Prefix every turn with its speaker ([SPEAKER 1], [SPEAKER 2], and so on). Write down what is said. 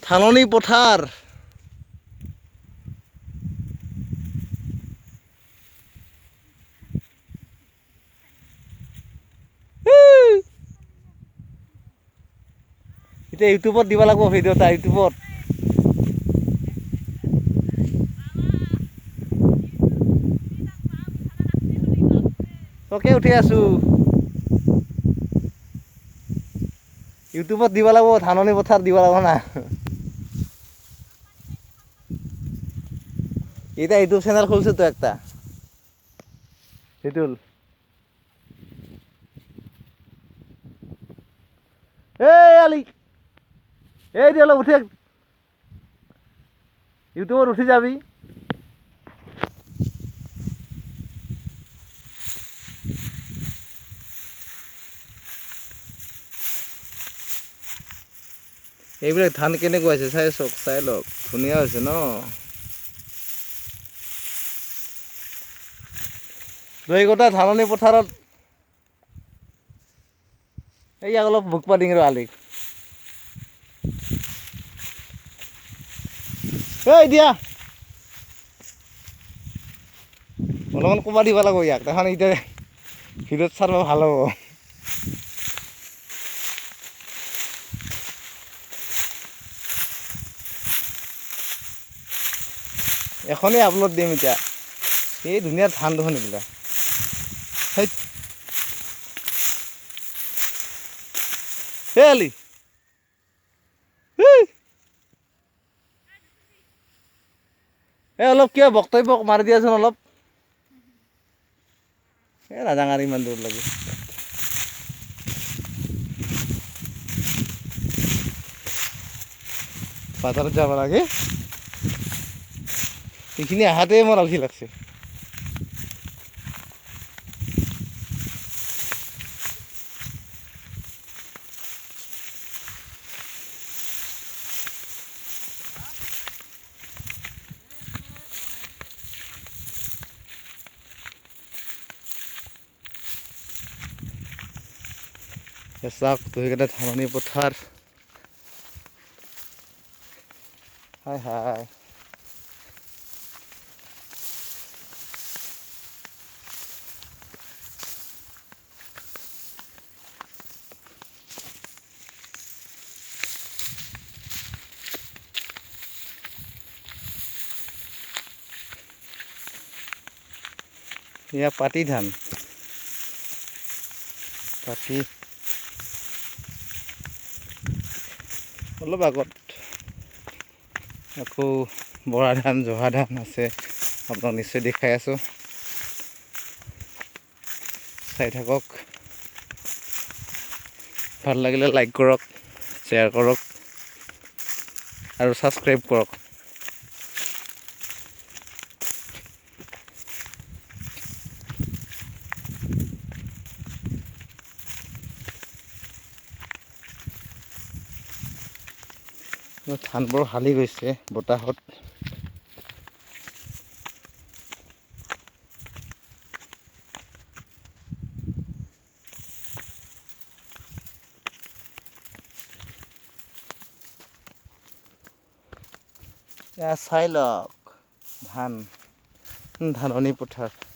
[SPEAKER 1] ধাননি পথাৰ এতিয়া ইউটিউবত দিব লাগিব ভিডিঅ' এটা ইউটিউবত তোকে উঠি আছো ইউটিউবত দিব লাগিব ধাননি পথাৰ দিব লাগিব না এটা ইউটিউব চ্যানেল খুলছে তো একটা সেটুল এই আলি এই দিয়ে অলপ উঠে ইউটিউবত উঠি যাবি এইবিলাক ধান কেনেকুৱা আছে চাই চক চাই লওক ধুনীয়া হৈছে ন দৈগতা ধাননি পথাৰত এইয়াক অলপ বুকপা দিং ৰ আলিক এই দিয়া অলপমান কবা দিব লাগিব ইয়াক এখন এতিয়া ভিডিঅ'ত চাব ভাল হ'ব এখনেই আপলোড দিম এতিয়া এই ধুনীয়া ধান দেখোন এইবিলাক সেই আলি এই অলপ কিয় বক্তব্য মাৰি দিয়াচোন অলপ এই নাজাঙাৰ ইমান দূৰ লাগে বাজাৰত যাব লাগে এইখিনি আহাতে মোৰ আলসি লাগছে চাওক দুইকেইটা ধাননি পথাৰ হাই হাই এয়া পাতি ধান পাতি অলপ আগত আকৌ বৰা ধান জহা ধান আছে আপোনাক নিশ্চয় দেখাই আছো চাই থাকক ভাল লাগিলে লাইক কৰক শ্বেয়াৰ কৰক আৰু ছাবস্ক্ৰাইব কৰক ধানবোৰ হালি গৈছে বতাহত চাই লওক ধাননি পথাৰ